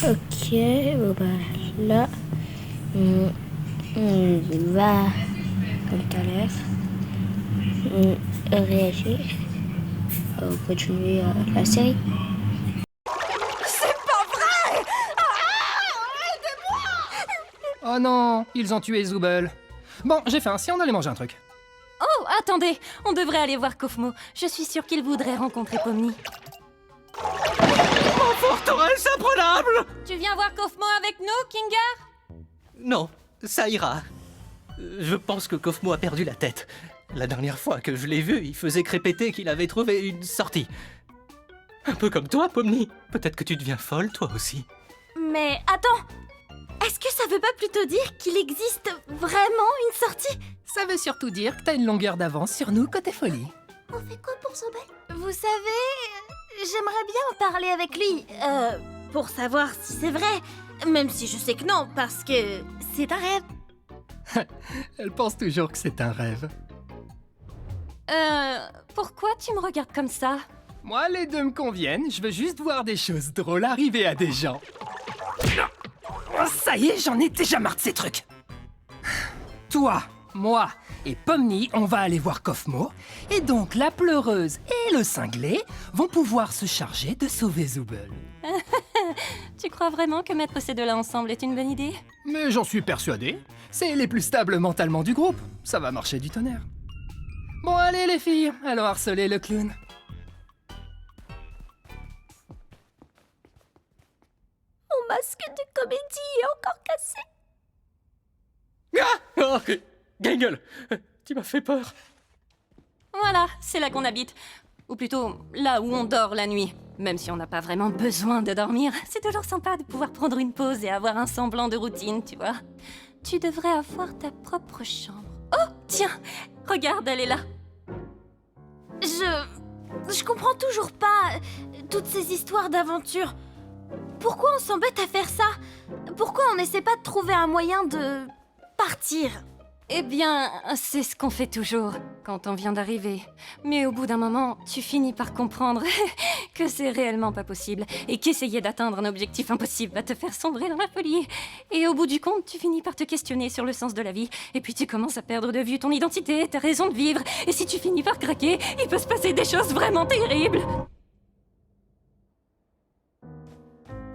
Ok, bon bah là, on va, comme tout à l'heure, réagir, continuer la série. C'est pas vrai! Oh non, ils ont tué Zooble. Bon, j'ai faim, si on allait manger un truc. Oh, attendez, on devrait aller voir Kofmo. Je suis sûre qu'il voudrait rencontrer Pomni. Forteresse imprenable! Tu viens voir Kofmo avec nous, Kinga? Non, ça ira. Je pense que Kofmo a perdu la tête. La dernière fois que je l'ai vu, il faisait crépéter qu'il avait trouvé une sortie. Un peu comme toi, Pomni. Peut-être que tu deviens folle, toi aussi. Mais attends, est-ce que ça veut pas plutôt dire qu'il existe vraiment une sortie? Ça veut surtout dire que t'as une longueur d'avance sur nous côté folie. On fait quoi pour Zooble? Vous savez, j'aimerais bien en parler avec lui. Pour savoir si c'est vrai. Même si je sais que non, parce que c'est un rêve. Elle pense toujours que c'est un rêve. Pourquoi tu me regardes comme ça? Moi, les deux me conviennent, je veux juste voir des choses drôles arriver à des gens. Oh, ça y est, j'en ai déjà marre de ces trucs. Toi, moi et Pomni, on va aller voir Kofmo, et donc la pleureuse et le cinglé vont pouvoir se charger de sauver Zooble. Tu crois vraiment que mettre ces deux-là ensemble est une bonne idée? Mais j'en suis persuadé, c'est les plus stables mentalement du groupe, ça va marcher du tonnerre. Bon allez les filles, allons harceler le clown. Mon masque de comédie est encore cassé. Ah oh, Gangle, tu m'as fait peur. Voilà, c'est là qu'on habite. Ou plutôt, là où on dort la nuit. Même si on n'a pas vraiment besoin de dormir, c'est toujours sympa de pouvoir prendre une pause et avoir un semblant de routine, tu vois. Tu devrais avoir ta propre chambre. Oh, tiens, regarde, elle est là. Je comprends toujours pas toutes ces histoires d'aventure. Pourquoi on s'embête à faire ça? Pourquoi on n'essaie pas de trouver un moyen de partir? Eh bien, c'est ce qu'on fait toujours quand on vient d'arriver. Mais au bout d'un moment, tu finis par comprendre que c'est réellement pas possible et qu'essayer d'atteindre un objectif impossible va te faire sombrer dans la folie. Et au bout du compte, tu finis par te questionner sur le sens de la vie et puis tu commences à perdre de vue ton identité, ta raison de vivre. Et si tu finis par craquer, il peut se passer des choses vraiment terribles.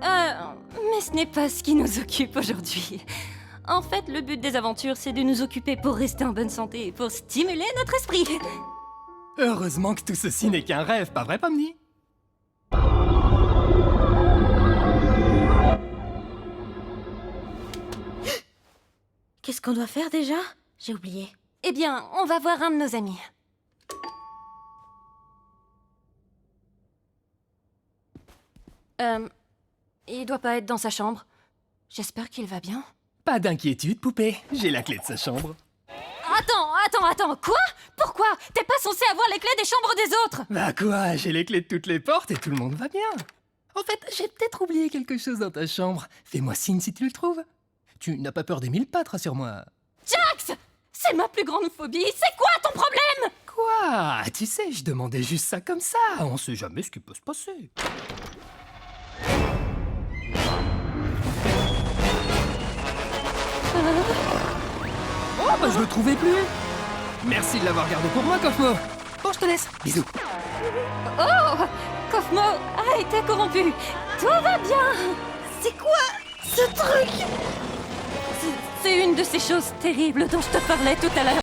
Mais ce n'est pas ce qui nous occupe aujourd'hui. En fait, le but des aventures, c'est de nous occuper pour rester en bonne santé et pour stimuler notre esprit. Heureusement que tout ceci n'est qu'un rêve, pas vrai Pomni? Qu'est-ce qu'on doit faire déjà? J'ai oublié. Eh bien, on va voir un de nos amis. Il doit pas être dans sa chambre. J'espère qu'il va bien. Pas d'inquiétude, poupée, j'ai la clé de sa chambre. Attends, quoi? Pourquoi? T'es pas censé avoir les clés des chambres des autres? Bah quoi, j'ai les clés de toutes les portes et tout le monde va bien. En fait, j'ai peut-être oublié quelque chose dans ta chambre. Fais-moi signe si tu le trouves. Tu n'as pas peur des mille pattes, rassure-moi. Jax! C'est ma plus grande phobie, c'est quoi ton problème? Quoi? Tu sais, je demandais juste ça comme ça, on sait jamais ce qui peut se passer. Oh bah je le trouvais plus. Merci de l'avoir gardé pour moi, Kofmo. Bon, je te laisse. Bisous. Oh! Kofmo a été corrompu. Tout va bien. C'est quoi ce truc? C'est une de ces choses terribles dont je te parlais tout à l'heure.